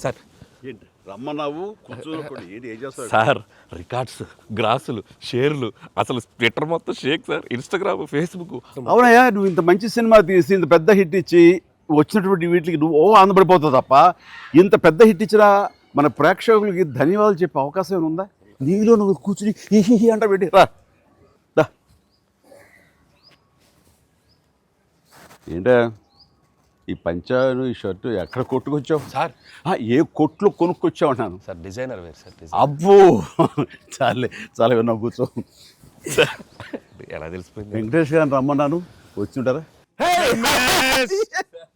Sir ఏంటి రమ్మన్నావు కూర్చోకుండా ఏంటి ఏం చేస్తావు? సార్ రికార్డ్స్, గ్రాసులు, షేర్లు, అసలు ట్విట్టర్ మొత్తం షేక్ సార్, ఇన్స్టాగ్రామ్, ఫేస్బుక్. అవునయ్యా, నువ్వు ఇంత మంచి సినిమా తీసి ఇంత పెద్ద హిట్ ఇచ్చి వచ్చినటువంటి వీటికి నువ్వు ఆనందపడిపోతావు తప్ప ఇంత పెద్ద హిట్ ఇచ్చినా మన ప్రేక్షకులకి ధన్యవాదాలు చెప్పే అవకాశం ఏమైనా ఉందా? నీలో నువ్వు కూర్చుని హీ అంట పెట్టి రా. ఏంటా ఈ పంచాను ఈ షర్టు ఎక్కడ కొట్టుకొచ్చావు సార్ ఏ కొట్లు కొనుక్కొచ్చావు అన్నాను. సార్ డిజైనర్ వేరు సార్. అబ్బో చాలే చాలా విన్నావు, కూర్చో. ఎలా తెలిసిపోయింది? వెంకటేష్ గారిని రమ్మన్నాను, వచ్చి ఉంటారా?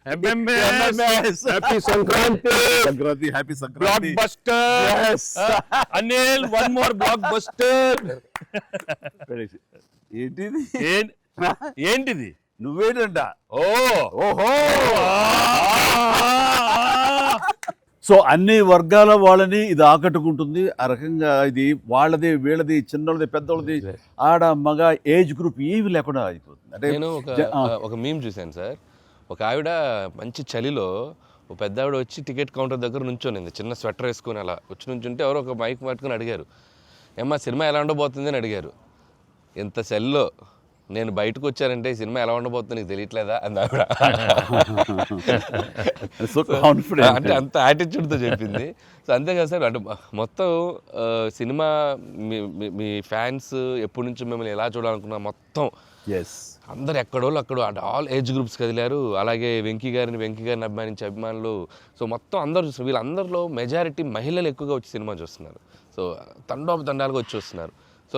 Happy Sankranti. Sankranti, happy Sankranti. Anil one more block buster. ఏంటిది? ఏంటిది? నువ్వేంటంట? ఓహో. సో అన్ని వర్గాల వాళ్ళని ఇది ఆకట్టుకుంటుంది. ఆ రకంగా ఇది వాళ్ళది, వీళ్ళది, చిన్నది, పెద్దోళ్ళది, ఆడ, మగ, ఏజ్ గ్రూప్ ఏవి లేకుండా అయిపోతుంది. అంటే నేను ఒక మీమ్ చూశాను సార్. ఒక ఆవిడ మంచి చలిలో ఒక పెద్ద ఆవిడ వచ్చి టికెట్ కౌంటర్ దగ్గర నుంచోనింది, చిన్న స్వెటర్ వేసుకుని అలా వచ్చి నుంచుంటే ఎవరో ఒక మైక్ పట్టుకుని అడిగారు, ఏమ్మా సినిమా ఎలా ఉండబోతుంది అని అడిగారు. ఎంత చలిలో నేను బయటకు వచ్చానంటే ఈ సినిమా ఎలా ఉండబోతుంది నీకు తెలియట్లేదా అంది ఆవిడ. అంటే అంత యాటిట్యూడ్తో చెప్పింది. సో అంతేకాదు సార్, అంటే మొత్తం సినిమా మీ ఫ్యాన్స్ ఎప్పటి నుంచి మిమ్మల్ని ఎలా చూడాలనుకున్నా మొత్తం అందరు ఎక్కడోళ్ళు అక్కడ అంటే ఆల్ ఏజ్ గ్రూప్స్ కదిలారు. అలాగే వెంకీ గారిని అభిమానించే అభిమానులు, సో మొత్తం అందరూ చూస్తున్నారు. వీళ్ళందరిలో మెజారిటీ మహిళలు ఎక్కువగా వచ్చి సినిమా చూస్తున్నారు. సో తండాలుగా వచ్చి వస్తున్నారు. సో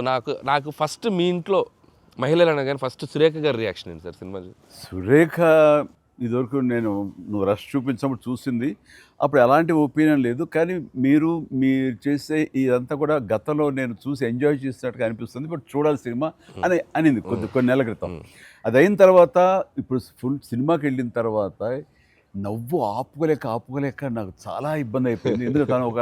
నాకు ఫస్ట్ మీ ఇంట్లో మహిళలు అనగానే ఫస్ట్ సురేఖ గారి రియాక్షన్ ఏంటి సార్ సినిమా? సురేఖ ఇదివరకు నువ్వు రష్ చూపించినప్పుడు చూసింది, అప్పుడు ఎలాంటి ఒపీనియన్ లేదు. కానీ మీరు చేసే ఇదంతా కూడా గతంలో నేను చూసి ఎంజాయ్ చేసినట్టుగా అనిపిస్తుంది, బట్ చూడాలి సినిమా అని అనింది కొన్ని నెలల క్రితం. అది అయిన తర్వాత ఇప్పుడు ఫుల్ సినిమాకి వెళ్ళిన తర్వాత నవ్వు ఆపుకోలేక నాకు చాలా ఇబ్బంది అయిపోయింది. ఎందుకంటే తను ఒక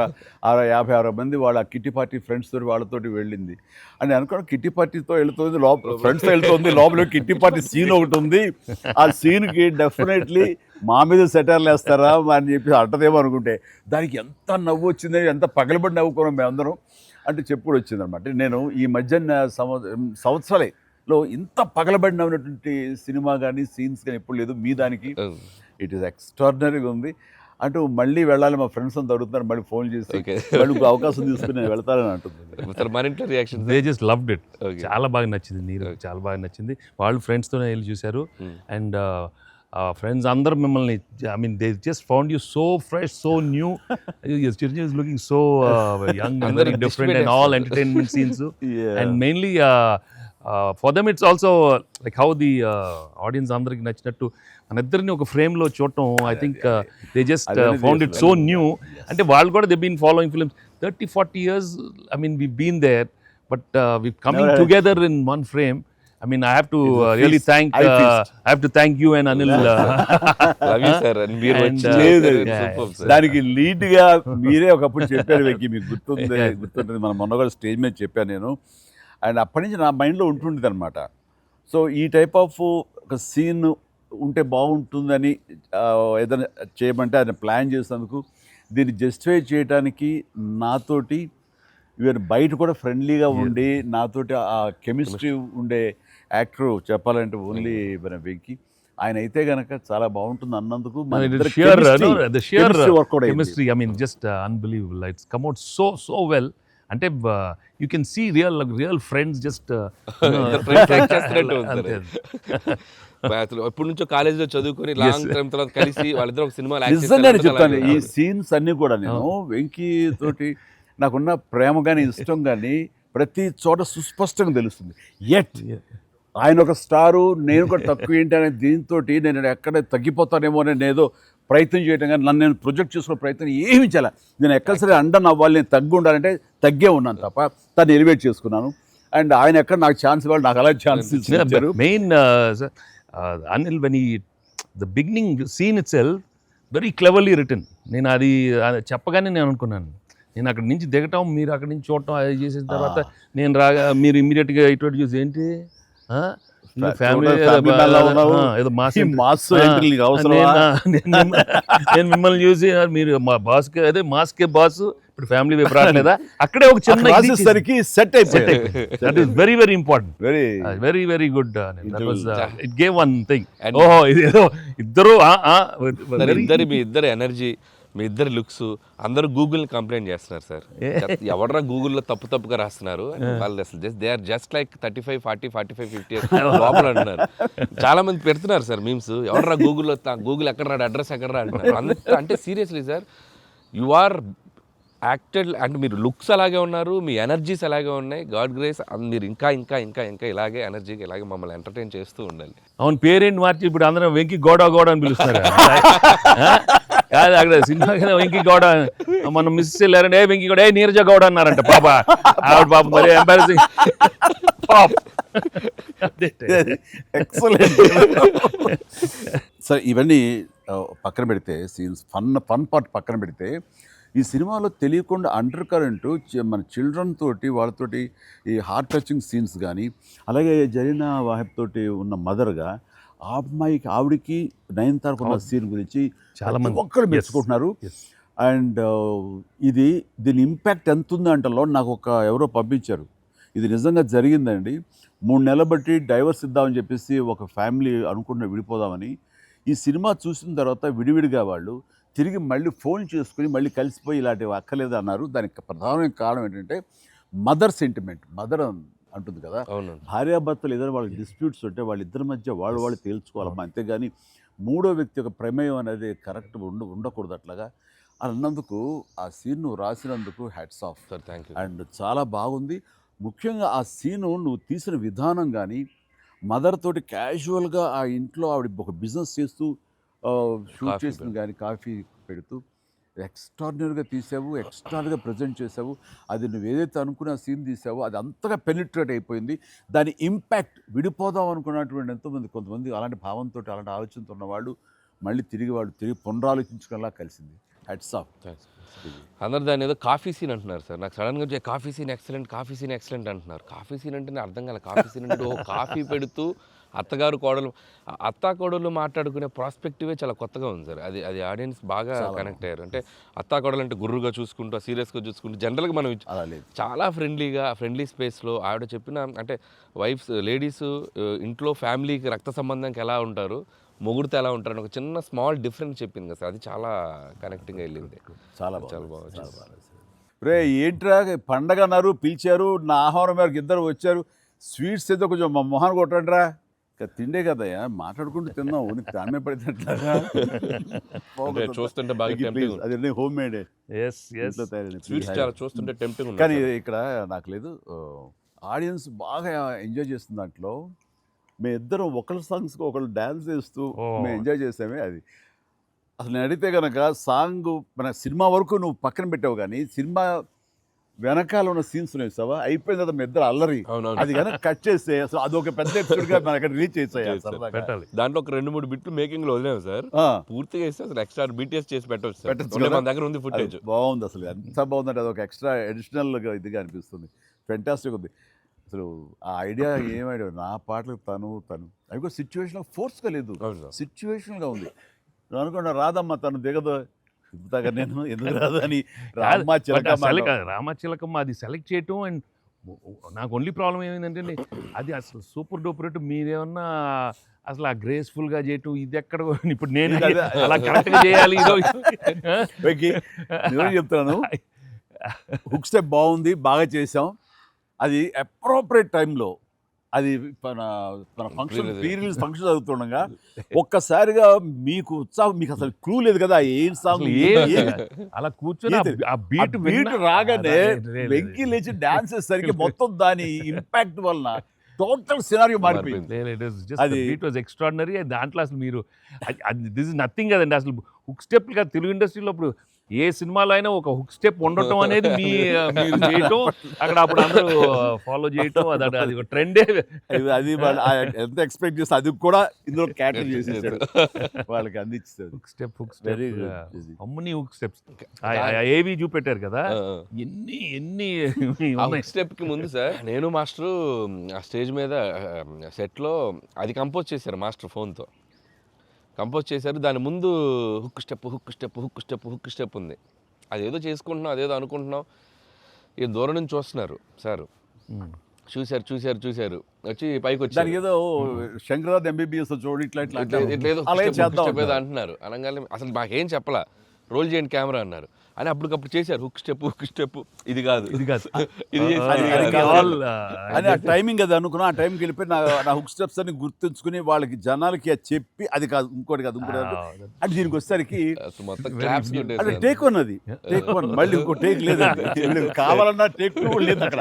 50-60 మంది వాళ్ళ కిట్టి పార్టీ ఫ్రెండ్స్ తోటి వాళ్ళతోటి వెళ్ళింది. అని అనుకోవడం కిట్టి పార్టీతో వెళుతుంది, ఫ్రెండ్స్తో వెళ్తుంది, లోపల కిట్టి పార్టీ సీన్ ఒకటి ఉంది. ఆ సీన్కి డెఫినెట్లీ మా మీద సెటర్లు వేస్తారా అని చెప్పి అంటదేమో అనుకుంటే దానికి ఎంత నవ్వు వచ్చింది, ఎంత పగలబడి నవ్వుకున్నాం మేమందరం అంటే చెప్పుడు వచ్చింది అనమాట. నేను ఈ మధ్య సంవత్సరాలలో ఇంత పగలబడి నవ్వినటువంటి సినిమా కానీ సీన్స్ కానీ ఎప్పుడు లేదు. మీ దానికి ఇట్ ఈస్ ఎక్స్ట్రాడినరీగా ఉంది. అంటూ మళ్ళీ వెళ్ళాలి, మా ఫ్రెండ్స్ అంతా అడుగుతున్నారు, మళ్ళీ ఫోన్ చేసి మళ్ళీ అవకాశం తీసుకుని నేను వెళ్తానని అంటుంది. They just loved it. చాలా బాగా నచ్చింది, నీరు చాలా బాగా నచ్చింది. వాళ్ళు ఫ్రెండ్స్తోనే వెళ్ళి చూశారు. అండ్ ఫ్రెండ్స్ అందరూ మిమ్మల్ని, I mean they just found you so fresh, so new. Chiranjeevi is looking so young and very different and all entertainment scenes. And mainly for them it's also like how the audience అందరికి నచ్చినట్టు మన ఇద్దరిని ఒక ఫ్రేమ్లో చూడటం. I think they just found it so new. అంటే వాళ్ళు కూడా they been following films 30-40 years. I mean we've been there, but we've coming together in one frame. I mean I have to really thank you and Anil. Love you sir. And మీరు దానికి lead గా మీరే ఒకప్పుడు చెప్పారు వెంకీ, మీకు గుర్తుంటుంది. మన మొన్న కూడా స్టేజ్ మీద చెప్పాను నేను. అండ్ అప్పటి నుంచి నా మైండ్లో ఉంటుండేది అనమాట. సో ఈ టైప్ ఆఫ్ ఒక సీన్ ఉంటే బాగుంటుందని ఏదైనా చేయమంటే ఆయన ప్లాన్ చేసినందుకు, దీన్ని జస్టిఫై చేయడానికి నాతోటి ఈవెన్ బయట కూడా ఫ్రెండ్లీగా ఉండి నాతోటి ఆ కెమిస్ట్రీ ఉండే యాక్టర్ చెప్పాలంటే ఓన్లీ మన వెంకీ. ఆయన అయితే కనుక చాలా బాగుంటుంది అన్నందుకు chemistry, I mean just unbelievable. It's come out so well. అంటే you can see real friends just ఎప్పటి నుంచో కాలేజీలో చదువుకొని లాంగ్ టైం తర్వాత కలిసి వాళ్ళిద్దరు ఒక సినిమా నిజంగానే చెప్తాను. ఈ సీన్స్ అన్ని కూడా నేను వెంకీ తోటి నాకున్న ప్రేమ కానీ ఇష్టం కానీ ప్రతి చోట సుస్పష్టంగా తెలుస్తుంది. ఎట్ ఆయన ఒక స్టారు, నేను కూడా తక్కువ ఏంటి అనే దీంతో నేను ఎక్కడ తగ్గిపోతానేమో అని ఏదో ప్రయత్నం చేయటం కానీ నన్ను నేను ప్రొజెక్ట్ చేసుకునే ప్రయత్నం ఏమి చేయాలి. నేను ఎక్కడ సరే అండన్ అవ్వాలి, నేను తగ్గి ఉండాలంటే తగ్గే ఉన్నాను తప్ప తను ఎలివేట్ చేసుకున్నాను. అండ్ ఆయన ఎక్కడ నాకు ఛాన్స్ ఇవ్వాలి, నాకు అలా ఛాన్స్ ఇచ్చారు. Main Anil when the beginning scene it self very cleverly return. నేను అది చెప్పగానే నేను అనుకున్నాను, నేను అక్కడి నుంచి దిగటం, మీరు అక్కడి నుంచి చూడటం, అది చేసిన తర్వాత నేను రాగా మీరు ఇమ్మీడియట్గా ఇటువంటి చూసి ఏంటి ఫ్యామిలీ family man లా ఉన్నావు. ఏదో మాస్ ఈ మాస్ ఎంట్రీ నీకు అవసరమా? నేను మిమ్మల్ని చూసి మీరు మా బాస్ కి అదే మాస్ కే బాస్ ఇప్పుడు ఫ్యామిలీ వైపు రావట్లేదా అక్కడే ఒక చిన్న రాసేసరికి సెట్ అయిపోయింది. That is very very important, very very very good. It gave one thing. ఓహో ఇది ఏదో ఇద్దరు మీ ఇద్దరు ఎనర్జీ, మీ ఇద్దరు లుక్స్, అందరూ గూగుల్ని కంప్లైంట్ చేస్తున్నారు సార్. ఎవడరా గూగుల్లో తప్పుగా రాస్తున్నారు వాళ్ళు, అసలు దే ఆర్ జస్ట్ లైక్ 35, 40, 45, 50 లోపల అంటున్నారు. చాలా మంది పెడుతున్నారు సార్ మీమ్స్, ఎవడరా గూగుల్లో గూగుల్ ఎక్కడ రాడు, అడ్రస్ ఎక్కడ రా అంటున్నారు. అంటే seriously sir, you are acted, అంటే మీరు లుక్స్ అలాగే ఉన్నారు, మీ ఎనర్జీస్ అలాగే ఉన్నాయి. గాడ్ గ్రేస్, మీరు ఇంకా ఇంకా ఇంకా ఇంకా ఇలాగే ఎనర్జీగా ఇలాగే మమ్మల్ని ఎంటర్టైన్ చేస్తూ ఉండాలి. అవును, పేరేంటి మార్చి ఇప్పుడు అందరం వెంకి గౌడ అని పిలుస్తారు. కాదు అక్కడ సినిమా వెంకి గౌడ, మనం మిస్ వెళ్ళారంటే వెంకి గౌడ, నీరజ గౌడ అన్నారంట. పాప ఆవిడ పాప మరి ఎంబారసింగ్. ఎక్సలెంట్. సరే, ఇవన్నీ పక్కన పెడితే, సీన్స్ ఫన్ పార్ట్ పక్కన పెడితే, ఈ సినిమాలో తెలియకుండా అండర్ కరెంట్ మన చిల్డ్రన్ తోటి వాళ్ళతోటి ఈ హార్ట్ టచింగ్ సీన్స్ కానీ, అలాగే జరీనా వాహిబ్ తోటి ఉన్న మదర్గా ఆ అమ్మాయికి ఆవిడికి నయనతారకు ఉన్న సీన్ గురించి చాలా మంది ఒక్కరు మెచ్చుకుంటున్నారు. అండ్ దీని ఇంపాక్ట్ ఎంత ఉంది అంటలో నాకు ఎవరో పంపించారు, ఇది నిజంగా జరిగిందండి. 3 నెలల బట్టి డైవర్స్ ఇద్దామని చెప్పేసి ఒక ఫ్యామిలీ అనుకుంటున్న విడిపోదామని, ఈ సినిమా చూసిన తర్వాత విడివిడిగా వాళ్ళు తిరిగి మళ్ళీ ఫోన్ చేసుకుని మళ్ళీ కలిసిపోయి ఇలాంటివి అక్కర్లేదు అన్నారు. దానికి ప్రధానమైన కారణం ఏంటంటే మదర్ సెంటిమెంట్. మదర్ అంటుంది కదా, భార్యాభర్తలు ఏదైనా వాళ్ళకి డిస్ప్యూట్స్ ఉంటే వాళ్ళిద్దరి మధ్య వాళ్ళు తేల్చుకోవాలమ్మా, అంతేగాని మూడో వ్యక్తి యొక్క ప్రమేయం అనేది కరెక్ట్ ఉండకూడదు. అట్లాగా అన్నందుకు ఆ సీన్ నువ్వు రాసినందుకు hats off sir, thank you. And చాలా బాగుంది. ముఖ్యంగా ఆ సీను నువ్వు తీసిన విధానం కానీ, మదర్ తోటి క్యాజువల్గా ఆ ఇంట్లో ఆవిడ ఒక బిజినెస్ చేస్తూ షూట్ చేసింది కానీ, కాఫీ పెడుతూ ఎక్స్ట్రాడినరీగా తీసావు, ఎక్స్ట్రాడినరీగా ప్రజెంట్ చేసావు. అది నువ్వు ఏదైతే అనుకున్న సీన్ తీసావో అది అంతగా పెనిట్రేట్ అయిపోయింది. దాని ఇంపాక్ట్ విడిపోదాం అనుకున్నటువంటి కొంతమంది అలాంటి భావంతో, అలాంటి ఆలోచనతో ఉన్నవాళ్ళు మళ్ళీ తిరిగి పునరాలోచించుకునేలా కలిసింది. Hats off. అందరు దాన్ని ఏదో కాఫీ సీన్ అంటున్నారు సార్. నాకు సడన్గా వచ్చే కాఫీ సీన్ ఎక్సలెంట్ అంటున్నారు. కాఫీ సీన్ అంటే నేను అర్థం కాలే. కాఫీ సీన్ అంటే కాఫీ పెడుతూ అత్తా కోడలు మాట్లాడుకునే ప్రాస్పెక్టివే చాలా కొత్తగా ఉంది సార్. అది ఆడియన్స్ బాగా కనెక్ట్ అయ్యారు. అంటే అత్తా కోడలు అంటే గుర్రుగా చూసుకుంటూ, సీరియస్గా చూసుకుంటూ, జనరల్గా మనం చాలా ఫ్రెండ్లీ స్పేస్లో ఆవిడ చెప్పిన, అంటే లేడీస్ ఇంట్లో ఫ్యామిలీకి రక్త సంబంధానికి ఎలా ఉంటారు, మొగుడితో ఎలా ఉంటారని ఒక చిన్న స్మాల్ డిఫరెన్స్ చెప్పింది కదా సార్. అది చాలా కనెక్టింగ్గా వెళ్ళింది. చాలా బాగుంది. రే ఏంట్రా పండగ అన్నారు, పిలిచారు, నా ఆహ్వానం మేరకు ఇద్దరు వచ్చారు, స్వీట్స్ ఏదో కొంచెం మా మొహాన్ని కొట్టండిరా. తిండే కదయ్యా, మాట్లాడుకుంటూ తిన్నావు, నీకు తామే పడితే చూస్తుంటే అదే హోమ్ మేడ్ చూస్తుంటే టెంప్టింగ్. కానీ ఇక్కడ నాకు లేదు, ఆడియన్స్ బాగా ఎంజాయ్ చేస్తున్న దాంట్లో మేము ఇద్దరం ఒకళ్ళ సాంగ్స్కి ఒకళ్ళు డ్యాన్స్ చేస్తూ మేము ఎంజాయ్ చేసామే. అది అసలు నేను అడిగితే కనుక సాంగ్ మన సినిమా వరకు నువ్వు పక్కన పెట్టావు, కానీ సినిమా వెనకాల ఉన్న సీన్స్ వేసావా, అయిపోయిన తర్వాత మీ ఇద్దరు అల్లరి, అది కనుక కట్ చేస్తే అసలు అదొక పెద్ద ఎపిసోడ్గా మనకి రీచ్ చేసేయాలి. దాంట్లో ఒక 2-3 బిట్లు మేకింగ్ లో వదిలేము సార్, పూర్తిగా వేస్తే అసలు ఎక్స్ట్రా బీటీఎస్ చేసి పెట్టచ్చు. మన దగ్గర ఉంది ఫుటేజ్. బాగుంది, అసలు ఎంత బాగుందంటే అదొక ఎక్స్ట్రా అడిషనల్గా ఇదిగా అనిపిస్తుంది. ఫెంటాస్టిక్ ఉంది అసలు. ఆ ఐడియా ఏమైనా నా పాటలు తను అవి కూడా సిచ్యువేషన్ ఫోర్స్గా లేదు, సిచ్యువేషన్గా ఉంది. నువ్వు అనుకున్నా రాదమ్మా తను దిగదు, ఇంతగా నేను ఎందుకు రాదు అని రామచిలకమ్మ అది సెలెక్ట్ చేయటం. అండ్ నాకు ఓన్లీ ప్రాబ్లం ఏమైందంటే అది అసలు సూపర్ డూపర్. మీరేమన్నా అసలు ఆ గ్రేస్ఫుల్గా చేయటం, ఇది ఎక్కడ ఇప్పుడు నేను అలా కరెక్ట్గా చేయాలి. నేను చెప్తాను, హుక్ స్టెప్ బాగుంది, బాగా చేసాం. అది అప్రోప్రియేట్ టైంలో, అది మన ఫంక్షన్ ఫంక్షన్ జరుగుతుండగా ఒక్కసారిగా మీకు ఉత్సాహం, మీకు అసలు క్లూ లేదు కదా ఏం సాంగ్, అలా కూర్చొని ఆ బీట్ రాగానే వెంకీ లేచి డాన్స్ చేసేసరికి మొత్తం దాని ఇంపాక్ట్ వలన టోటల్ సినారియో మారిపోయింది. అది ఇట్ వాజ్ ఎక్స్ట్రాడినరీ. దాంట్లో అసలు మీరు దిస్ ఇస్ నథింగ్ కదండి. అసలు హుక్ స్టెప్ కదా తెలుగు ఇండస్ట్రీలో ఇప్పుడు ఏ సినిమాలో అయినా ఒక హుక్ స్టెప్ ఉండటం అనేది మీరు చేయటం, అక్కడ అప్పుడు అందరూ ఫాలో చేయటం, అది ఒక ట్రెండే. అది వాళ్ళు ఎంత ఎక్స్పెక్ట్ చేస్తే అది కూడా ఇందులో క్యాటర్ చేసేసాడు, వాళ్ళకి అందించాడు. Hook step Very good. అమ్మని హుక్ స్టెప్స్ ఏవి చూపెట్టారు కదా, ఎన్ని స్టెప్ కి ముందు సార్ నేను మాస్టరు ఆ స్టేజ్ మీద సెట్లో అది కంపోజ్ చేశారు మాస్టర్ ఫోన్తో కంపోజ్ చేశారు. దాని ముందు hook step hook step hook step hook step ఉంది. అదేదో చేసుకుంటున్నాం, అదేదో అనుకుంటున్నాం. ఈ దూరం నుంచి చూస్తున్నారు సార్, చూశారు వచ్చి పైకి వచ్చి దానికి ఏదో శంకరాద్ ఎంబీబీఎస్ చూడు ఇట్లా ఇట్లా ఇట్లేదో అలాగే చేద్దాం ఏదో అంటున్నారు. అనగానే అసలు మాకేం చెప్పలా, రోల్ చేయండి కెమెరా అన్నారు. అని అప్పటికప్పుడు చేశారు హుక్ స్టెప్ ఇది కాదు ఇది కాదు ఇది అని ఆ టైమింగ్ అది అనుకున్నా. ఆ టైంకి వెళ్ళిపోయి నా హుక్ స్టెప్స్ అని గుర్తుంచుకుని వాళ్ళకి జనాలకి అది చెప్పి అది కాదు ఇంకోటి కాదు అంటే దీనికి వచ్చేసరికి మొత్తం క్లాప్స్ అంటే టేక్ వన్, అది టేక్ వన్, మళ్ళీ ఇంకో టేక్ లేదండి, కావాలన్నా టేక్ టూ లేదు అక్కడ.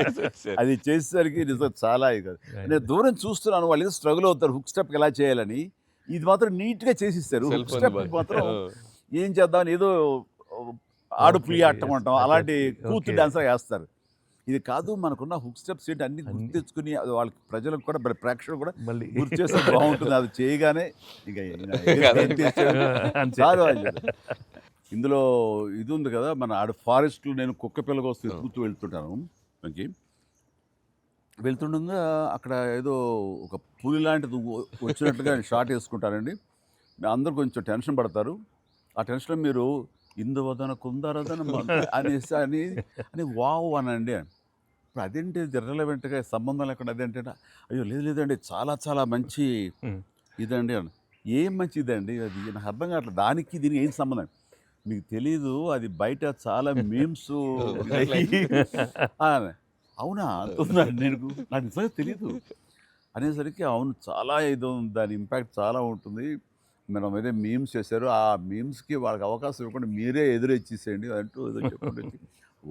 అది చేసేసరికి నిజం చాలా కాదు. నేను దూరం చూస్తున్నాను, వాళ్ళు ఏదో స్ట్రగుల్ అవుతారు హుక్ స్టెప్ ఎలా చేయాలని. ఇది మాత్రం నీట్గా చేసిస్తారు. హుక్ స్టెప్ మాత్రం ఏం చేద్దామని ఏదో ఆడు పులి ఆటం అంటాం అలాంటి కూతు డాన్సర్ వేస్తారు. ఇది కాదు, మనకున్న హుక్ స్టెప్స్ ఏంటి అన్ని గుర్తు తెచ్చుకుని అది వాళ్ళకి ప్రజలకు కూడా ప్రేక్షకులు కూడా మళ్ళీ గుర్తు చేస్తే బాగుంటుంది. అది చేయగానే ఇక చాలు. ఇందులో ఇది ఉంది కదా, మన ఆడ ఫారెస్ట్లో నేను కుక్క పిల్లగా వస్తే ఎత్తుకుతూ వెళ్తుంటాను. మనకి వెళ్తుండగా అక్కడ ఏదో ఒక పులి లాంటిది వచ్చినట్టుగా షాట్ వేసుకుంటారండి. అందరూ కొంచెం టెన్షన్ పడతారు. ఆ టెన్షన్లో మీరు ఇందువదన కుందరదన అనేసి అని వావ్ అనండి. ఇప్పుడు అదేంటి ఇర్రెలవెంట్గా సంబంధం లేకుండా అదేంటే అయ్యో లేదండి చాలా చాలా మంచి ఇదండి అని. ఏం మంచిదండి అది నాకు అర్థం కావట్లేదు. దానికి దీనికి ఏం సంబంధం మీకు తెలీదు. అది బయట చాలా మీమ్స్ అవునా అంటున్నాను నేను, నాకు నిజంగా తెలీదు అనేసరికి అవును చాలా ఇది దాని ఇంపాక్ట్ చాలా ఉంటుంది. మనం ఏదో మీమ్స్ చేశారు, ఆ మీమ్స్కి వాళ్ళకి అవకాశం ఇవ్వకుండా మీరే ఎదురొచ్చేసేయండి అంటూ ఏదో చెప్పండి.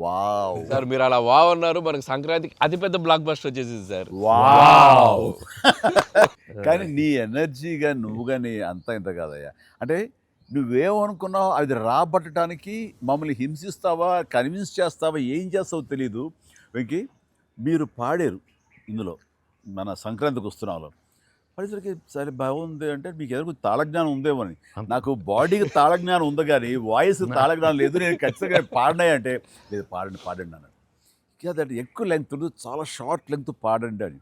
వావ్ సార్ మీరు అలా వావ్ అన్నారు, మనకి సంక్రాంతికి అతిపెద్ద బ్లాక్ బస్టర్ వచ్చేసింది సార్. వావ్ కానీ నీ ఎనర్జీగా నువ్వు కానీ అంత ఇంత కాదయ్యా. అంటే నువ్వేమనుకున్నావు అది రాబట్టడానికి మమ్మల్ని హింసిస్తావా, కన్విన్స్ చేస్తావా, ఏం చేస్తావో తెలీదు. వెంకీ మీరు పాడారు ఇందులో మన సంక్రాంతికి వస్తున్నాలో పరిసరికి సరే బాగుంది అంటే మీకు ఏదో తాళజ్ఞానం ఉందేమో అని. నాకు బాడీకి తాళజ్ఞానం ఉంది కానీ వాయిస్ తాళజ్ఞానం లేదు. నేను ఖచ్చితంగా పాడినాయి అంటే లేదు పాడండి అన్నాడు. అదంటే ఎక్కువ లెంగ్త్ చాలా షార్ట్ లెంగ్త్ పాడండి అని.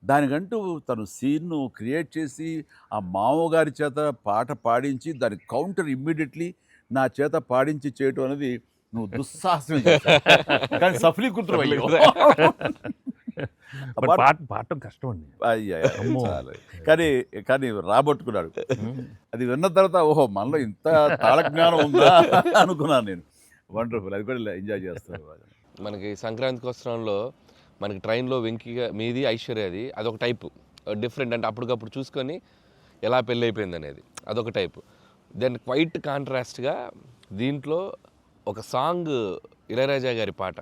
దానికంటూ తను సీన్ను క్రియేట్ చేసి ఆ మామగారి చేత పాట పాడించి దాని కౌంటర్ ఇమ్మీడియట్లీ నా చేత పాడించి చేయటం అనేది నువ్వు దుస్సాహసం కానీ సఫలీకృతం. పాడటం కష్టం అండి. కానీ రాబట్టుకున్నాడు. అది విన్న తర్వాత ఓహో మనలో ఇంత తాళజ్ఞానం ఉందా అనుకున్నాను నేను. వండర్ఫుల్, అది కూడా ఎంజాయ్ చేస్తాను. మనకి సంక్రాంతికి వస్త్రంలో మనకి ట్రైన్లో వెంకీగా మీది ఐశ్వర్యది అదొక టైపు డిఫరెంట్, అంటే అప్పటికప్పుడు చూసుకొని ఎలా పెళ్ళి అయిపోయింది అనేది అదొక టైపు. దెన్ క్వైట్ కాంట్రాస్ట్గా దీంట్లో ఒక సాంగ్ ఇళయరాజా గారి పాట,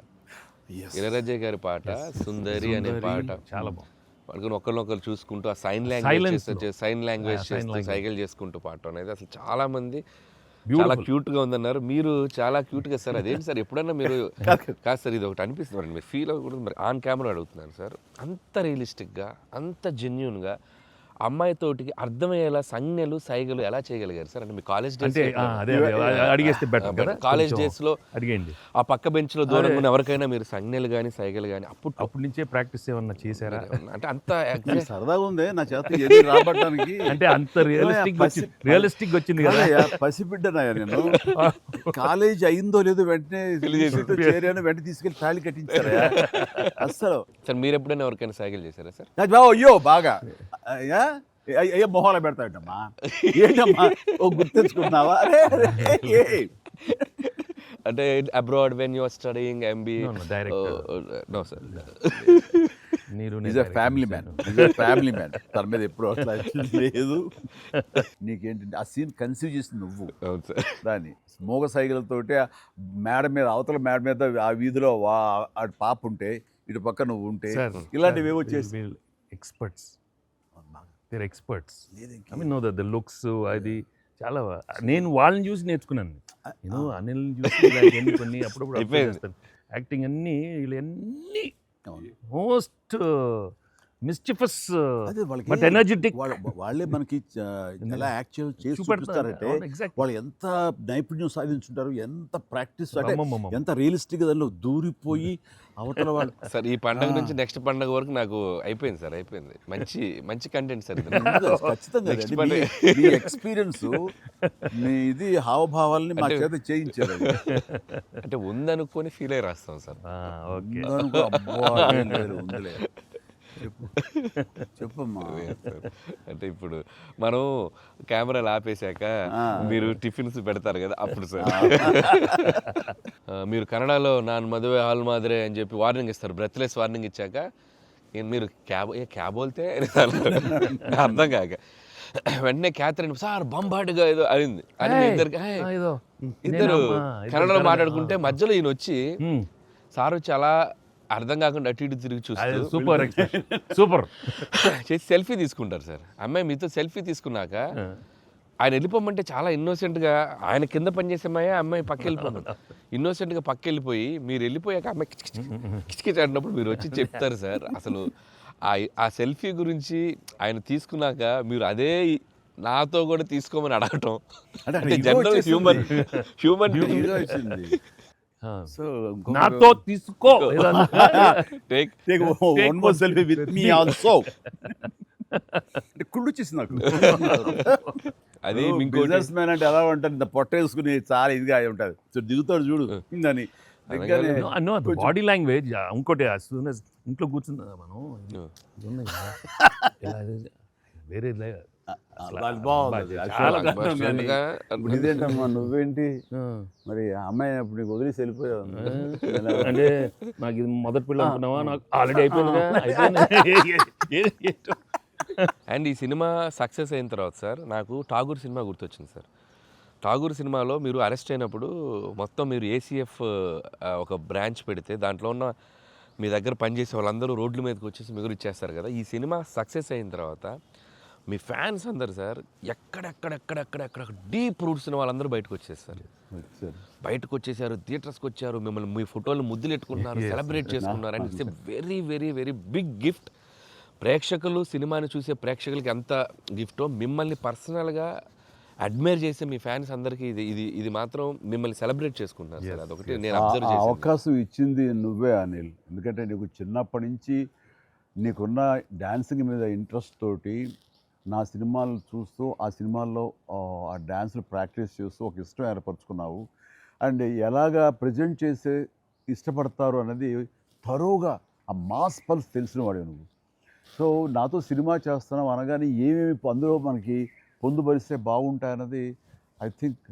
ఇళయరాజా గారి పాట సుందరి అనే పాట చాలా బాగుంది. వాళ్ళకి ఒకరినొకరు చూసుకుంటూ ఆ సైన్ లాంగ్వేజ్ చేస్తూ సైకిల్ చేసుకుంటూ పాట అనేది అసలు చాలా మంది చాలా క్యూట్గా ఉందన్నారు. మీరు చాలా క్యూట్గా సార్. అదేంటి సార్ ఎప్పుడన్నా మీరు కాదు సార్ ఇది ఒకటి అనిపిస్తుంది మీరు ఫీల్ అవ్వకూడదు మరి ఆన్ కెమెరా అడుగుతున్నాను సార్. అంత రియలిస్టిక్గా అంత జెన్యూన్గా అమ్మాయితోటికి అర్థమయ్యేలా సంజ్ఞలు సైగలు ఎలా చేయగలిగారు సార్? అంటే మీ కాలేజ్ డేస్ అడిగేస్తే బెటర్ కదా. కాలేజ్ డేస్లో అడిగండి ఆ పక్క బెంచ్లో దూరంగా ఉన్న ఎవరికైనా మీరు సంజ్ఞలు కానీ సైగలు కానీ అప్పటి నుంచే ప్రాక్టీస్ ఏమన్నా చేశారా? అంటే అంత సరదాగా ఉంది నా చేత రాబట్టడానికి. అంటే అంత రియలిస్టిక్ వచ్చింది కదా. పసిబిడ్డనాయా నేను. కాలేజ్ అయిందో లేదో వెంటనే చేరాను, వెంటనే తీసుకెళ్ళి తాళి కట్టించారా అస్సలు. సార్ మీరు ఎప్పుడైనా ఎవరికైనా సైకిల్ చేశారా సార్? అయ్యో బాగా ఏ మొహాలు పెడతాడమ్మా ఏంటమ్మా ఓ గుర్తించుకున్నావా? అంటే abroad when you are studying MBA no sir Family Man తన మీద ఎప్పుడు అట్లా లేదు. నీకేంటంటే ఆ సీన్ కన్సీవ్ చేసింది నువ్వు. దాన్ని మోగ సైకిల్తోటి మేడ మీద అవతల మేడ మీద ఆ వీధిలో ఆ పాప ఉంటే ఇటు పక్క నువ్వు ఉంటే ఇలాంటివి ఏవో చేసి experts. They're experts. I mean, know that the looks అది చాలా నేను వాళ్ళని చూసి నేర్చుకున్నాను. నేను అనిల్ని చూసి ఇలాంటివన్నీ కొన్ని అప్పుడప్పుడు అబ్జర్వ్ చేస్తాను. యాక్టింగ్ అన్నీ వీళ్ళన్నీ మోస్ట్ మిస్చిఫస్ అదే వాళ్ళకి బట్ ఎనర్జెటిక్ వాళ్ళే మనకి ఎలా యాక్చువల్ చేసి చూపిస్తారంటే వాళ్ళు ఎంత నైపుణ్యం సాధించుంటారు, ఎంత ప్రాక్టీస్ అంటే ఎంత రియలిస్టిక్ దానిలో దూరిపోయి అవతల వాళ్ళు. సార్ ఈ పండగ నుంచి నెక్స్ట్ పండగ వరకు నాకు అయిపోయింది సార్, అయిపోయింది. మంచి మంచి కంటెంట్ సార్ ఇది. ఖచ్చితంగా Next అండి. మీ ఎక్స్పీరియన్స్ మీ ఇది హావభావాలని మా చేత చేయించారు. అంటే ఉందనుకొని ఫీల్ అయ్యి రాస్తాం సార్. ఓకే ఉందనుకో, అబ్బా, ఏం లేదు, ఉందిలే. చెప్పమ్మా. అంటే ఇప్పుడు మనం కెమెరాలు ఆపేశాక మీరు టిఫిన్స్ పెడతారు కదా అప్పుడు సార్. మీరు కన్నడలో నాన్ మదువే హాల్ మాదిరే అని చెప్పి వార్నింగ్ ఇస్తారు, బ్రెత్లెస్ వార్నింగ్ ఇచ్చాక మీరు క్యాబ్ బోల్తే అర్థం కాక వెంటనే క్యాథరిన్ సార్ బంబాటుగా ఏదో అయింది అని ఇద్దరు కన్నడలో మాట్లాడుకుంటే మధ్యలో ఈయన వచ్చి సార్ వచ్చి అలా అర్థం కాకుండా అటు ఇటు తిరిగి చూస్తారు, సూపర్ సూపర్ చేసి సెల్ఫీ తీసుకుంటారు సార్. అమ్మాయి మీతో సెల్ఫీ తీసుకున్నాక ఆయన వెళ్ళిపోమంటే చాలా ఇన్నోసెంట్గా, ఆయన కింద పనిచేసే అమ్మాయి పక్క వెళ్ళిపోమని ఇన్నోసెంట్గా పక్క వెళ్ళిపోయి మీరు వెళ్ళిపోయాక అమ్మాయి కిచకిచ అంటున్నప్పుడు మీరు వచ్చి చెప్తారు సార్. అసలు ఆ సెల్ఫీ గురించి ఆయన తీసుకున్నాక మీరు అదే నాతో కూడా తీసుకోమని అడగటం అంటే జనరల్ హ్యూమన్ సో నాతో తీసుకో కుళ్ళు వచ్చేసి నాకు. అది బిజినెస్ మ్యాన్ అంటే ఎలా ఉంటుంది, పొట్ట వేసుకుని చాలా ఇదిగా ఉంటుంది. సో దిగుతాడు చూడు అని బాడీ లాంగ్వేజ్. ఇంకోటి ఇంట్లో కూర్చుందా మనం వేరే ఇదేంటమ్మా నువ్వేంటి మరి అమ్మాయి అప్పుడు నీకు వదిలేసి వెళ్ళిపోయావు అంటే నాకు ఇది మొదటి పిల్ల అనుకున్నావా, నాకు ఆల్రెడీ అయిపోయింది. అండ్ ఈ సినిమా సక్సెస్ అయిన తర్వాత సార్ నాకు ఠాగూర్ సినిమా గుర్తొచ్చింది సార్. ఠాగూర్ సినిమాలో మీరు అరెస్ట్ అయినప్పుడు మొత్తం మీరు ఏసీఎఫ్ ఒక బ్రాంచ్ పెడితే దాంట్లో ఉన్న మీ దగ్గర పనిచేసే వాళ్ళందరూ రోడ్ల మీదకి వచ్చేసి మిగురు ఇచ్చేస్తారు కదా. ఈ సినిమా సక్సెస్ అయిన తర్వాత మీ ఫ్యాన్స్ అందరు సార్ ఎక్కడెక్కడెక్కడెక్కడెక్కడ డీప్ రూట్స్ వాళ్ళందరూ బయటకు వచ్చేస్తారు, బయటకు వచ్చేసారు, థియేటర్స్కి వచ్చారు, మిమ్మల్ని మీ ఫోటోలు ముద్దులు ఎట్టుకుంటున్నారు, సెలబ్రేట్ చేసుకున్నారు. And it's a very very very big gift. ప్రేక్షకులు సినిమాని చూసే ప్రేక్షకులకి ఎంత గిఫ్టో మిమ్మల్ని పర్సనల్గా అడ్మైర్ చేసే మీ ఫ్యాన్స్ అందరికీ ఇది ఇది ఇది మాత్రం మిమ్మల్ని సెలబ్రేట్ చేసుకుంటున్నారు సార్. అదొకటి నేను అబ్జర్వ్ చేశాను. అవకాశం ఇచ్చింది నువ్వే అనిల్. ఎందుకంటే నీకు చిన్నప్పటి నుంచి నీకున్న డ్యాన్సింగ్ మీద ఇంట్రెస్ట్ తోటి నా సినిమాలు చూస్తూ ఆ సినిమాల్లో ఆ డ్యాన్స్ని ప్రాక్టీస్ చేస్తూ ఒక ఇష్టం ఏర్పరచుకున్నావు. అండ్ ఎలాగా ప్రజెంట్ చేసే ఇష్టపడతారు అనేది తరోగా ఆ మాస్ పల్స్ తెలిసిన వాడే నువ్వు. సో నాతో సినిమా చేస్తున్నావు అనగానే ఏమేమి అందులో మనకి పొందుపరిస్తే బాగుంటాయన్నది ఐ థింక్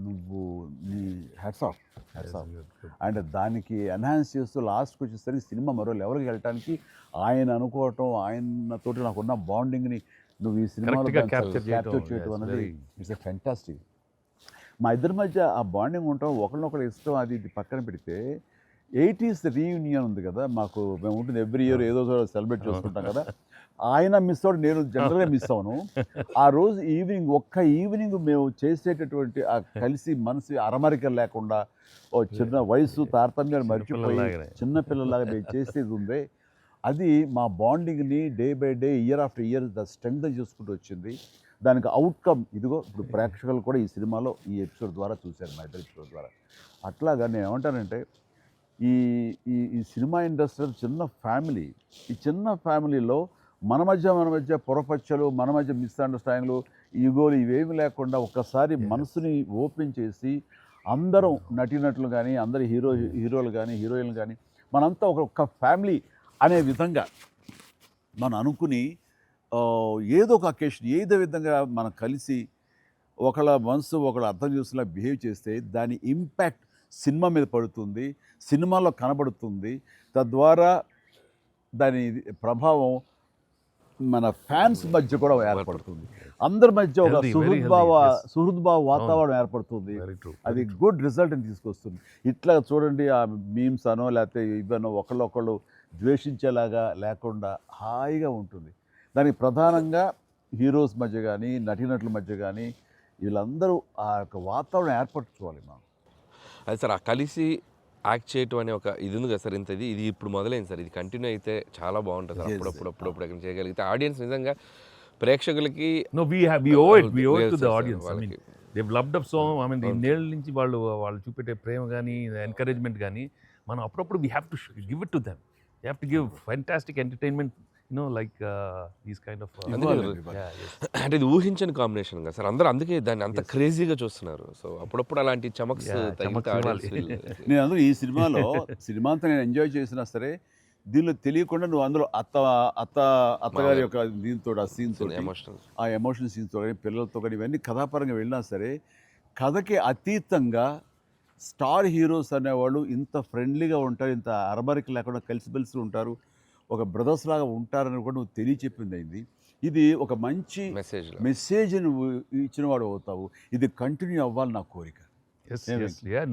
నువ్వు నీ హ్యాట్స్ ఆఫ్. అండ్ దానికి ఎన్హాన్స్ చేస్తూ లాస్ట్కి వచ్చేసరికి సినిమా మరో లెవెల్కి వెళ్ళటానికి ఆయన అనుకోవటం, ఆయనతోటి నాకున్న బాండింగ్ని నువ్వు ఈ సినిమాలో క్యాప్చర్ చేయటం అనేది ఇట్స్ ఎ ఫెంటాస్టిక్. మా ఇద్దరి మధ్య ఆ బాండింగ్ ఉండటం, ఒకరినొకరు ఇష్టం, అది ఇది పక్కన పెడితే 80s రీయూనియన్ ఉంది కదా మాకు, మేము ఉంటుంది ఎవ్రీ ఇయర్ ఏదో సెలబ్రేట్ చేసుకుంటాం కదా. ఆయన మిస్ అవుట్, నేను జనరల్గా మిస్ అవును. ఆ రోజు ఈవినింగ్ ఒక్క ఈవినింగ్ మేము చేసేటటువంటి ఆ కలిసి మనసు అరమరికలు లేకుండా ఓ చిన్న వయసు తారతమ్యాలు మర్చిపోయి చిన్నపిల్లలాగా మేము చేసేది ఉందే, అది మా బాండింగ్ని day by day year after year strength చేసుకుంటూ వచ్చింది. దానికి అవుట్కమ్ ఇదిగో ఇప్పుడు ప్రేక్షకులు కూడా ఈ సినిమాలో ఈ ఎపిసోడ్ ద్వారా చూశారు, మా ఇద్దరు ఎపిసోడ్ ద్వారా. అట్లాగా నేను ఏమంటానంటే ఈ ఈ సినిమా ఇండస్ట్రీ చిన్న ఫ్యామిలీ. ఈ చిన్న ఫ్యామిలీలో మన మధ్య పొరపచ్చలు, మన మధ్య మిస్అండర్స్టాండింగ్లు, ఈగోలు ఇవేమి లేకుండా ఒక్కసారి మనసుని ఓపెన్ చేసి అందరం నటీనటులు కానీ, అందరు హీరోలు కానీ, హీరోయిన్లు కానీ మనంతా ఒక ఫ్యామిలీ అనే విధంగా మనం అనుకుని ఏదో ఒక అకేషన్ ఏదో విధంగా మనం కలిసి ఒకళ్ళ మనసు ఒకళ్ళు అర్థం చేసుకునేలా బిహేవ్ చేస్తే దాని ఇంపాక్ట్ సినిమా మీద పడుతుంది, సినిమాలో కనబడుతుంది. తద్వారా దాని ప్రభావం మన ఫ్యాన్స్ మధ్య కూడా ఏర్పడుతుంది, అందరి మధ్య ఒక సుహృద్భావ వాతావరణం ఏర్పడుతుంది. అది గుడ్ రిజల్ట్ని తీసుకొస్తుంది. ఇట్లా చూడండి, ఆ మీమ్స్ అనో లేకపోతే ఇవన్నో ఒకళ్ళొకళ్ళు ద్వేషించేలాగా లేకుండా హాయిగా ఉంటుంది. దానికి ప్రధానంగా హీరోస్ మధ్య కానీ, నటీనటుల మధ్య కానీ వీళ్ళందరూ ఆ యొక్క వాతావరణం ఏర్పరచుకోవాలి మనం. అది సార్ ఆ కలిసి యాక్ట్ చేయటం అనే ఒక ఇది ఉంది కదా సార్, ఇది ఇప్పుడు మొదలైంది సార్, ఇది కంటిన్యూ అయితే చాలా బాగుంటుంది సార్. అప్పుడప్పుడు ఎక్కడ చేయగలిగితే ఆడియన్స్ నిజంగా ప్రేక్షకులకి No, we owe it to the audience. I mean, they've loved up so. I mean, ఇన్నేళ్ళ నుంచి వాళ్ళు చూపెట్టే ప్రేమ కానీ ఎంకరేజ్మెంట్ కానీ మనం అప్పుడప్పుడు we have to give it to them. You have to give fantastic entertainment, like these kind of. అంటే ఇది ఊహించని combination కదా సార్, అందరూ అందుకే దాన్ని అంత క్రేజీగా చూస్తున్నారు. సో అప్పుడప్పుడు అలాంటి చమక్స్ తగిలితే audience will- నేను అందులో ఈ సినిమా అంతా నేను ఎంజాయ్ చేసినా సరే, దీనిలో తెలియకుండా నువ్వు అందులో అత్తగారి యొక్క దీంతో ఆ సీన్ తోటి, emotional. ఆ ఎమోషనల్ సీన్స్తో కానీ పిల్లలతో కానీ ఇవన్నీ కథాపరంగా వెళ్ళినా సరే, కథకి అతీతంగా స్టార్ హీరోస్ అనేవాళ్ళు ఇంత ఫ్రెండ్లీగా ఉంటారు, ఇంత అరమరిక లేకుండా కలిసిమెలిసి ఉంటారు, ఒక బ్రదర్స్ లాగా ఉంటారని కూడా నువ్వు తెలియచెప్పింది అయింది. ఇది ఒక మంచి మెసేజ్ నువ్వు ఇచ్చిన వాడు అవుతావు. ఇది కంటిన్యూ అవ్వాలి నా కోరిక.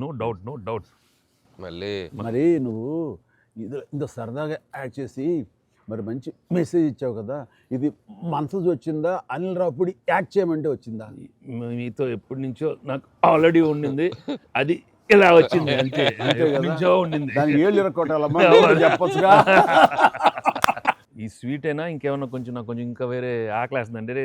No doubt. మరి నువ్వు ఇంత సరదాగా యాడ్ చేసి మరి మంచి మెసేజ్ ఇచ్చావు కదా, ఇది మనసు వచ్చిందా, అనిల్ రావుపూడి యాక్ట్ చేయమంటే వచ్చిందా? మీతో ఎప్పటి నుంచో నాకు ఆల్రెడీ ఉండింది, అది ఇలా వచ్చింది అంతే. నుంచో ఉండింది, దానికి ఏళ్ళు ఇరక్కొట్టాలమ్మా చెప్పొచ్చుగా. ఈ స్వీట్ అయినా ఇంకేమన్నా కొంచెం నాకు కొంచెం ఇంకా వేరే ఆకలేస్తుందంటే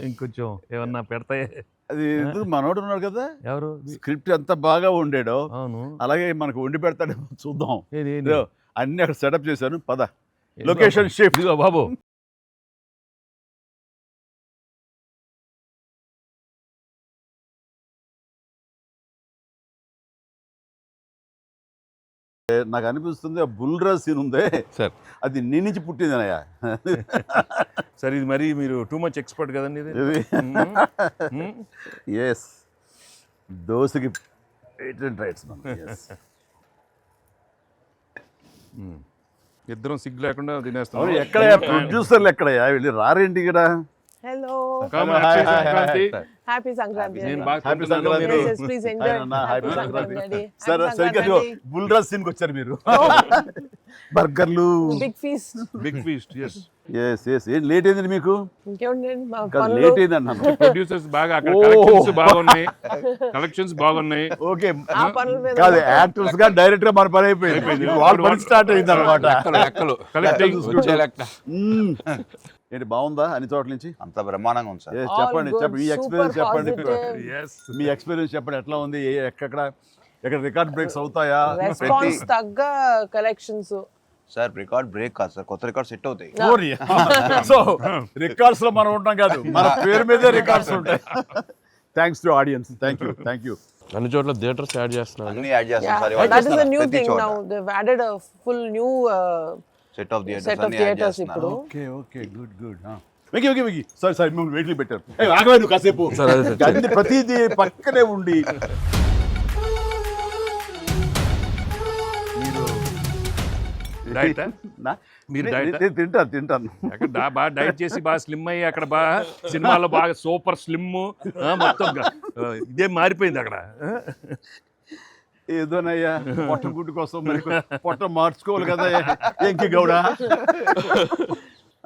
ఇంకొంచెం ఏమన్నా పెడతాయి. అది ఎందుకు మనోడు ఉన్నాడు కదా, ఎవరు స్క్రిప్ట్ ఎంత బాగా ఉండేడో అవును అలాగే మనకు వండి పెడతాడేమో చూద్దాం. ఏది అన్ని అక్కడ సెటప్ చేశాను, పద లొకేషన్ షిఫ్ట్. బాబు నాకు అనిపిస్తుంది ఆ బుల్రాజ్ సీన్ ఉందే సార్, అది నీ నుంచి పుట్టిందనయ్యా. సరే ఇది మరి మీరు టూ మచ్ ఎక్స్పర్ట్ కదండి ఇది. ఎస్, దోశకి పేటెంట్ రైట్స్. ఇద్దరం సిగ్గు లేకుండా తినేస్తాం. ఎక్కడయ్యా ప్రొడ్యూసర్లు, ఎక్కడయ్యా వెళ్ళి రారేంటి ఇక్కడ? Hello. హ్యాపీ సంక్రాంతి. నేను బాగా హ్యాపీ తింటున్నాను, సంక్రాంతి. మీరు Please enjoy. Happy Happy Sankranti. Sankrantí. సరే Happy సరిగ్గా Sankrantí. బుల్రాజ్ సీన్కి వచ్చారు మీరు. బర్గర్లు, Big feast. Big feast. Yes yes. ఏం లేట్ అయింది మీకు? ఇంకేముందండి మా కాదు, పనులు. లేట్ అయింది అన్నాను. ప్రొడ్యూసర్స్ బాగా అక్కడ కలెక్షన్స్ బాగున్నాయి, కలెక్షన్స్ బాగున్నాయి. ఓకే, ఆ పనుల మీద కాదు యాక్టర్స్ గా డైరెక్ట్ గా మన పని అయిపోయింది, వాళ్ళ పని స్టార్ట్ అయింది అనమాట. లెక్కలు కలెక్టింగ్ వచ్చే లెక్క. ఏంటి బాగుందా అన్ని చోట్ల నుంచి? అంత బ్రహ్మాండంగా ఉంది సార్. Yes, All చెప్పండి good, చెప్పండి, ఈ super ఎక్స్పీరియన్స్ చెప్పండి. positive. మీ ఎక్స్పీరియన్స్ చెప్పండి, ఎట్లా ఉంది, ఎక్కడ రికార్డ్ బ్రేక్స్ అవుతాయా? రెస్పాన్స్ తగ్గ కలెక్షన్స్. సార్ రికార్డ్ బ్రేక్ కాదు సార్, కొత్త రికార్డ్ సెట్ అవుతాయి. సో రికార్డ్స్ లో మనం ఉంటాం కాదు, మన పేరు మీదే రికార్డ్స్ ఉంటాయి. Thanks to audience, thank you. అన్ని చోట్ల థియేటర్స్ యాడ్ చేస్తున్నారు. అన్ని యాడ్ చేస్తాం sir. That is a new thing now. They've added a full new set of set of theaters ఇప్పుడు. Okay good. వెకి సారీ మిమ్మల్ని వెయిట్లు పెట్టారు. ఆగవే నువ్వు కాసేపు. అన్ని ప్రతిదీ పక్కనే ఉండి డైట్ మీరు తింటాను. అక్కడ బాగా డైట్ చేసి బాగా స్లిమ్ అయ్యి అక్కడ బాగా సినిమాలో బాగా సూపర్ స్లిమ్ మొత్తం ఇదే మారిపోయింది అక్కడ. ఏదోనయ్యా పొట్ట గుడ్డు కోసం మరి పొట్ట మార్చుకోవాలి కదా ఎంకి గౌడ.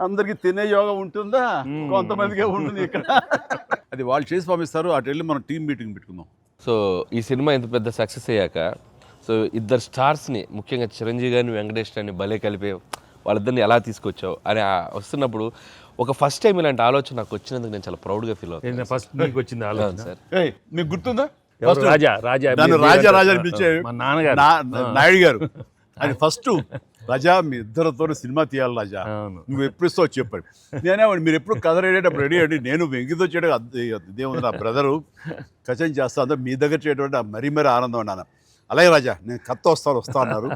అందరికి తినే యోగం ఉంటుందా? కొంతమందికే ఉంటుంది ఇక్కడ. అది వాళ్ళు చేసి పంపిస్తారు, అటు వెళ్ళి మనం టీం మీటింగ్ పెట్టుకుందాం. సో ఈ సినిమా ఇంత పెద్ద సక్సెస్ అయ్యాక, సో ఇద్దరు స్టార్స్ని ముఖ్యంగా చిరంజీవి గారిని వెంకటేష్ గారిని భలే కలిపే వాళ్ళిద్దరిని ఎలా తీసుకొచ్చావు అని వస్తున్నప్పుడు ఒక ఫస్ట్ టైం ఇలాంటి ఆలోచన నాకు వచ్చినందుకు నేను చాలా ప్రౌడ్గా ఫీల్ అవుతాను. ఫస్ట్ మీకు వచ్చింది ఆలోచన సార్. మీకు గుర్తుందా? రాజా రాజా అనిపించే మా నాన్నగారు నాయుడు గారు అది ఫస్ట్. రాజా మీ ఇద్దరితో సినిమా తీయాలి రాజా, నువ్వు ఎప్పుడు ఇస్తావు చెప్పండి. నేనే మీరు ఎప్పుడు కథ రెడేటప్పుడు రెడీ అండి, నేను వెంకితో చేయడం ఇదేముంది, నా బ్రదరు కచన్ చేస్తా, అంతా మీ దగ్గర చేయడం మరీ ఆనందం అన్నాను. అలాగే రాజా నేను కథ వస్తా అన్నారు,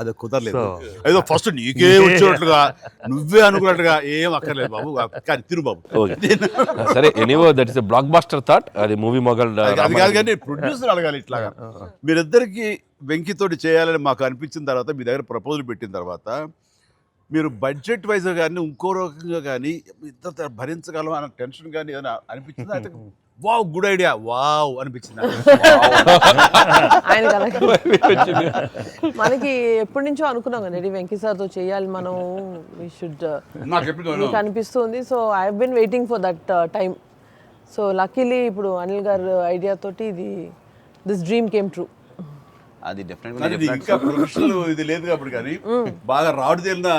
అది కుదరలేదు. ఏదో ఫస్ట్ నీకే వచ్చేటట్లుగా నువ్వే అనుకున్నట్టుగా ఏం అక్కర్లేదు బాబు, కానీ తిరు బాబు. సరే, anyway that is a blockbuster thought. అది మూవీ మొగల్ అది కాదు, కానీ ప్రొడ్యూసర్ అడగాలి ఇట్లాగా. మీరిద్దరికి వెంకితోటి చేయాలని మాకు అనిపించిన తర్వాత, మీ దగ్గర ప్రపోజల్ పెట్టిన తర్వాత, మీరు బడ్జెట్ వైజ్ కానీ ఇంకో రకంగా కానీ ఇద్దరు భరించగలం అన్న టెన్షన్ కానీ ఏదైనా అనిపించిందా? అయితే వావ్ గుడ్ ఐడియా వావ్ అనిపించింది ఆయన మనకి ఎప్పటి నుంచో అనుకున్నాం కదా వెంకీ సార్తో చేయాలి మనం, వి షుడ్. నాకు అనిపిస్తుంది. So I have been waiting for that time. So luckily ఇప్పుడు అనిల్ గారు ఐడియా తోటి దిస్ డ్రీమ్ కేమ్ ట్రూ. అది కానీ ఇది ఇంకా ప్రొఫెషనల్ ఇది లేదు కాబట్టి కానీ బాగా రాడు తేలిన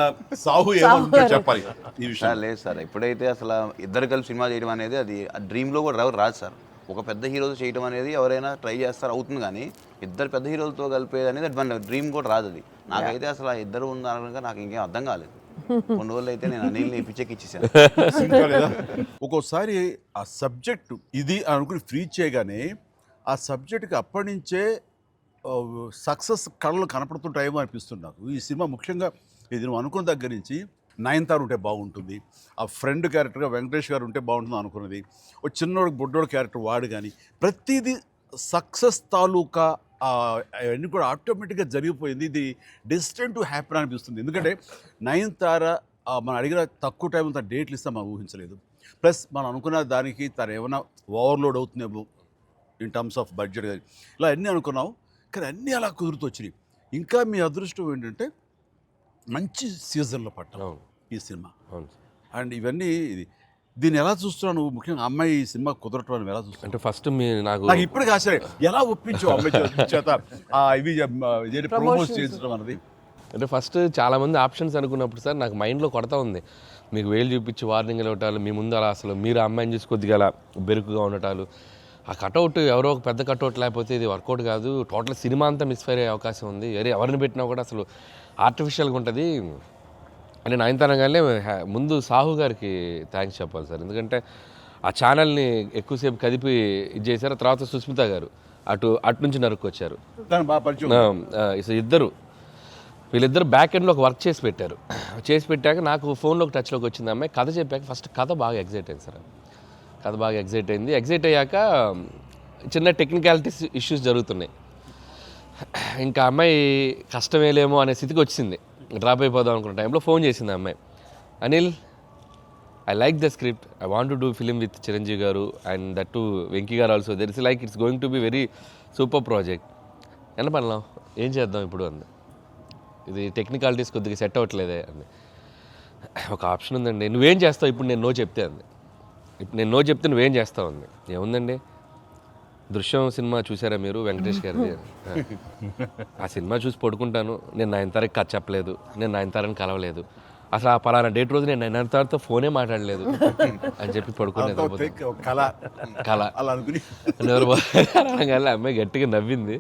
సాహు ఏమో చెప్పాలి ఈ విషయం. లేదు సార్, ఎప్పుడైతే అసలు ఇద్దరు కలిసి సినిమా చేయడం అనేది అది డ్రీమ్లో కూడా రాదు సార్. ఒక పెద్ద హీరోతో చేయడం అనేది ఎవరైనా ట్రై చేస్తారు, అవుతుంది, కానీ ఇద్దరు పెద్ద హీరోలతో కలిపేది అనేది అది మన డ్రీమ్ కూడా రాదు. అది నాకైతే అసలు ఆ ఇద్దరు ఉన్నారనగా నాకు ఇంకేం అర్థం కాలేదు. కొన్ని రోజులు అయితే నేను అనిల్ని పిచ్చెక్కిచ్చేసాను. ఒక్కోసారి ఆ సబ్జెక్ట్ ఇది అనుకుని ఫ్రీ చేయగానే ఆ సబ్జెక్ట్కి అప్పటి నుంచే సక్సెస్ కళలు కనపడుతుంటాయేమో అనిపిస్తుంది నాకు. ఈ సినిమా ముఖ్యంగా ఇది నువ్వు అనుకున్న దగ్గర నుంచి నయనతార ఉంటే బాగుంటుంది, ఆ ఫ్రెండ్ క్యారెక్టర్గా వెంకటేష్ గారు ఉంటే బాగుంటుంది అనుకున్నది, ఒక చిన్నోడు బుడ్డోడు క్యారెక్టర్ వాడు, కానీ ప్రతిదీ సక్సెస్ తాలూకా అవన్నీ కూడా ఆటోమేటిక్గా జరిగిపోయింది. ఇది డెస్టిన్ టు హ్యాపీ అనిపిస్తుంది. ఎందుకంటే నయనతార మనం అడిగిన తక్కువ టైం అంత డేట్లు ఇస్తాం మనం ఊహించలేదు. ప్లస్ మనం అనుకున్న దానికి తను ఏమైనా ఓవర్లోడ్ అవుతుందేమో ఇన్ టర్మ్స్ ఆఫ్ బడ్జెట్ కానీ ఇలా అన్నీ అనుకున్నాం, కానీ అన్నీ అలా కుదురుతూ వచ్చినాయి. ఇంకా మీ అదృష్టం ఏంటంటే మంచి సీజన్లో పట్టాం ఈ సినిమా. అండ్ ఇవన్నీ దీన్ని ఎలా చూస్తున్నావు నువ్వు? ముఖ్యంగా అమ్మాయి ఈ సినిమా కుదరటం అని ఎలా చూస్తావు? అంటే ఫస్ట్ నాకు ఇప్పటికి ఆశ్చర్యం, ఎలా ఒప్పించావు అమ్మాయి చేత ఇవి ప్రమోట్ చేయించడం అన్నది? అంటే ఫస్ట్ చాలామంది ఆప్షన్స్ అనుకున్నప్పుడు సార్ నాకు మైండ్లో కొడతా ఉంది, మీకు వేలు చూపించి వార్నింగ్ ఇవ్వటాలు, మీ ముందు అలా అసలు మీరు అమ్మాయిని చూసి కొద్దిగా అలా బెరుకుగా ఉండటాలు, ఆ కటౌట్ ఎవరో ఒక పెద్ద కటౌట్ లేకపోతే ఇది వర్కౌట్ కాదు, టోటల్ సినిమా అంతా మిస్ఫైర్ అయ్యే అవకాశం ఉంది, ఎవరిని పెట్టినా కూడా అసలు ఆర్టిఫిషియల్గా ఉంటుంది అని నయనతారగానే ముందు సాహు గారికి థ్యాంక్స్ చెప్పాలి సార్. ఎందుకంటే ఆ ఛానల్ని ఎక్కువసేపు కదిపి ఇది చేశారు. తర్వాత సుస్మిత గారు అటు నుంచి నరుక్కొచ్చారు. వీళ్ళిద్దరు బ్యాక్ ఎండ్లో ఒక వర్క్ చేసి పెట్టారు. చేసి పెట్టాక నాకు ఫోన్లోకి టచ్లోకి వచ్చింది అమ్మాయి. కథ చెప్పాక ఫస్ట్ కథ బాగా ఎగ్జైట్ అయింది సార్. కథ బాగా ఎగ్జైట్ అయింది. ఎగ్జైట్ అయ్యాక చిన్న టెక్నికాలిటీస్ ఇష్యూస్ జరుగుతున్నాయి. ఇంకా అమ్మాయి కష్టమేలేమో అనే స్థితికి వచ్చింది. డ్రాప్ అయిపోదాం అనుకున్న టైంలో ఫోన్ చేసింది అమ్మాయి, Anil I like the script, I want to do film with Chiranjeevi గారు అండ్ దట్ టు వెంకీ గారు also, there is like it's going to be very super project. ఎంత పడలాం, ఏం చేద్దాం ఇప్పుడు అంది. ఇది టెక్నికాలిటీస్ కొద్దిగా సెట్ అవ్వట్లేదే అంది. ఒక ఆప్షన్ ఉందండి, నువ్వేం చేస్తావు ఇప్పుడు నేను నో చెప్తే అంది. ఇప్పుడు నేను నో చెప్తే నువ్వేం చేస్తావు అంది. ఏముందండి, దృశ్యం సినిమా చూసారా మీరు వెంకటేష్ గారిది? ఆ సినిమా చూసి పడుకుంటాను, నేను నయనతారకి కథ చెప్పలేదు, నేను నయనతారని కలవలేదు, అసలు ఆ పలానా డేట్ రోజు నేను నయనతారతో ఫోనే మాట్లాడలేదు అని చెప్పి పడుకునేది. కళ అనగానే అమ్మాయి గట్టిగా నవ్వింది.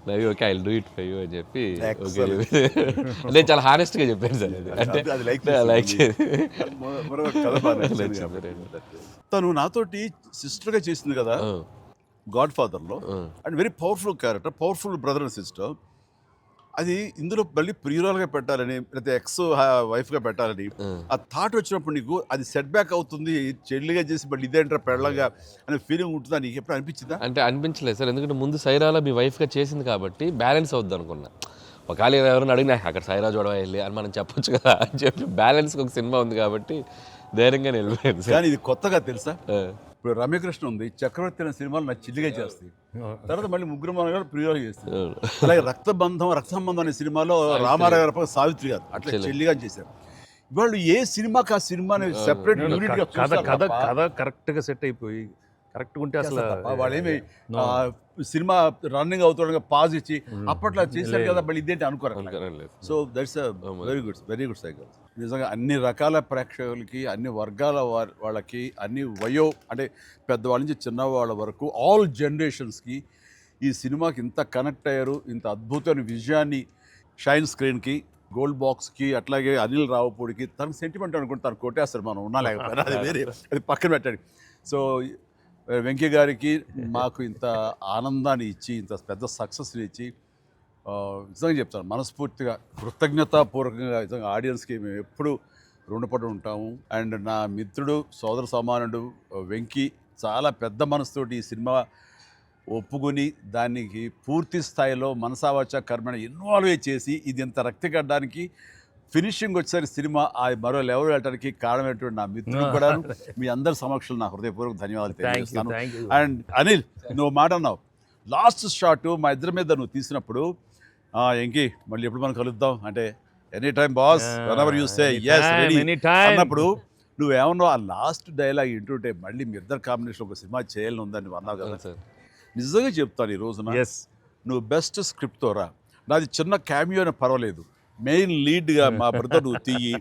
నవ్వి okay I will do it for you అని చెప్పి ఓకే నేను చాలా హానెస్ట్గా చెప్పాను సార్. అది అంటే లైక్ తను నాతోటి సిస్టర్గా చేసింది కదా గాడ్ ఫాదర్లో, and very powerful character, powerful brother and sister. అది ఇందులో మళ్ళీ ప్రియురాలుగా పెట్టాలని లేకపోతే ఎక్స్ వైఫ్గా పెట్టాలని ఆ థాట్ వచ్చినప్పుడు నీకు అది సెట్ బ్యాక్ అవుతుంది, చెల్లిగా చేసి మళ్ళీ ఇదేంటారా పెళ్ళగా అనే ఫీలింగ్ ఉంటుందా నీకు ఎప్పుడు అనిపించిందా? అంటే అనిపించలేదు సార్, ఎందుకంటే ముందు సైరాలో మీ వైఫ్గా చేసింది కాబట్టి బ్యాలెన్స్ అవుద్ది అనుకున్నా. ఒకవేళ ఎవరైనా అడిగినా అక్కడ సైరా చూడవా వెళ్ళి అని మనం చెప్పొచ్చు కదా అని చెప్పి బ్యాలెన్స్కి ఒక సినిమా ఉంది కాబట్టి ధైర్యంగా వెళ్ళిపోయింది. కానీ ఇది కొత్తగా తెలుసా, ఇప్పుడు రమ్యకృష్ణ ఉంది, చక్రవర్తి అనే సినిమాలు నా చిల్లిగా చేస్తాయి, తర్వాత మళ్ళీ ముగ్గురు మన ప్రియులు చేస్తారు. అలాగే రక్త సంబంధం అనే సినిమాలో రామారావు గారు సావిత్రి గారు అట్లా చెల్లిగా చేశారు. వాళ్ళు ఏ సినిమాకి ఆ సినిమాని సెపరేట్ యూనిట్ గా కథ కరెక్ట్గా సెట్ అయిపోయి కరెక్ట్గా ఉంటే అసలు వాళ్ళేమి సినిమా రన్నింగ్ అవుతుండగా పాజ్ ఇచ్చి అప్పట్లో చేశారు కదా మళ్ళీ ఇదేంటి అనుకోరు. So that's very good cycle. నిజంగా అన్ని రకాల ప్రేక్షకులకి, అన్ని వర్గాల వాళ్ళకి, అన్ని అంటే పెద్దవాళ్ళ నుంచి చిన్నవాళ్ళ వరకు ఆల్ జనరేషన్స్కి ఈ సినిమాకి ఇంత కనెక్ట్ అయ్యారు. ఇంత అద్భుతమైన విజయాన్ని షైన్ స్క్రీన్కి, గోల్డ్ బాక్స్కి, అట్లాగే అనిల్ రావుపూడికి తనకు సెంటిమెంట్ అనుకుంటే తను కొట్టేస్తారు, మనం ఉన్నా లేకపోయినా అది వేరే, అది పక్కన పెట్టండి. సో వెంకీ గారికి మాకు ఇంత ఆనందాన్ని ఇచ్చి, ఇంత పెద్ద సక్సెస్ని ఇచ్చి నిజంగా చెప్తాను మనస్ఫూర్తిగా కృతజ్ఞతాపూర్వకంగా నిజంగా ఆడియన్స్కి మేము ఎప్పుడు రుణపడి ఉంటాము. అండ్ నా మిత్రుడు, సోదర సమానుడు వెంకీ చాలా పెద్ద మనసుతోటి ఈ సినిమా ఒప్పుకొని దానికి పూర్తి స్థాయిలో మనసావాచ కర్మని ఇన్వాల్వ్ చేసి ఇది ఇంత రక్తిగడ్డానికి ఫినిషింగ్ వచ్చేసరి సినిమా ఆ మరో లెవెల్ వెళ్ళడానికి కారణమైనటువంటి నా మిత్రుడు కూడా మీ అందరి సమక్షంలో నా హృదయపూర్వక ధన్యవాదాలు తెలియజేస్తాను. అండ్ అనిల్, నువ్వు మాట అన్నావు లాస్ట్ షాట్ మా ఇద్దరి మీద నువ్వు తీసినప్పుడు, ఎంకి మళ్ళీ ఎప్పుడు మనం కలుద్దాం అంటే any time boss, whenever you say yes ready అన్నప్పుడు నువ్వేమన్నా ఆ లాస్ట్ డైలాగ్ వింటుంటే మళ్ళీ మీ ఇద్దరు కాంబినేషన్ ఒక సినిమా చేయాలని ఉందని నువ్వు అన్నావు కదా సార్ నిజంగా చెప్తాను ఈ రోజున ఎస్ నువ్వు బెస్ట్ స్క్రిప్ట్తో రా నాది చిన్న క్యామియో అని పర్వాలేదు మెయిన్ లీడ్గా మా బ్రదర్ నువ్వు తీయి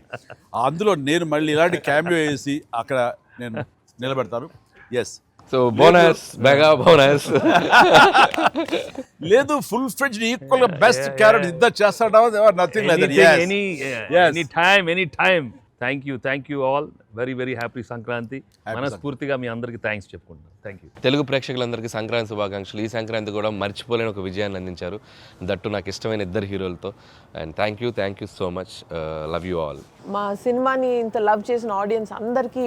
అందులో నేను మళ్ళీ ఇలాంటి క్యామియో వేసి అక్కడ నేను నిలబెడతాను yes so bonus mega bonus. లేదు full friend equal best character ఇద్దరు చేస్తాడా nothing like any time thank you all very happy Sankranti. మనస్ఫూర్తిగా మీ అందరికి థ్యాంక్స్ చెప్పుకుంటున్నాను. Thank you. తెలుగు ప్రేక్షకులందరికీ సంక్రాంతి శుభాకాంక్షలు. ఈ సంక్రాంతి కూడా మర్చిపోలేని ఒక విజయాన్ని అందించారు, దట్టు నాకు ఇష్టమైన ఇద్దరు హీరోలతో. And thank you so much. Love you all. మా సినిమాని ఇంత లవ్ చేసిన ఆడియన్స్ అందరికీ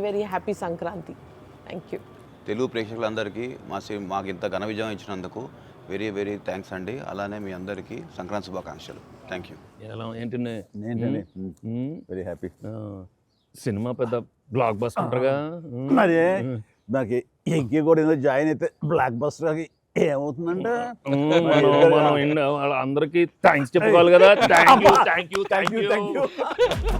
very happy Sankranti. Thank you. Telugu ప్రేక్షకులందరికీ మాకు ఇంత ఘన విజయం ఇచ్చినందుకు వెరీ థ్యాంక్స్ అండి. అలానే మీ అందరికీ సంక్రాంతి శుభాకాంక్షలు. Thank you. ఎలా ఏంటనే వెరీ హ్యాపీ సినిమా పెద్ద బ్లాక్ బస్టర్గా మరి నాకు ఇంకే కూడా ఏదో జాయిన్ అయితే బ్లాక్ బస్టర్ ఏమవుతుందంటే మనం అందరికీ థ్యాంక్స్ చెప్పుకోవాలి కదా. Thank you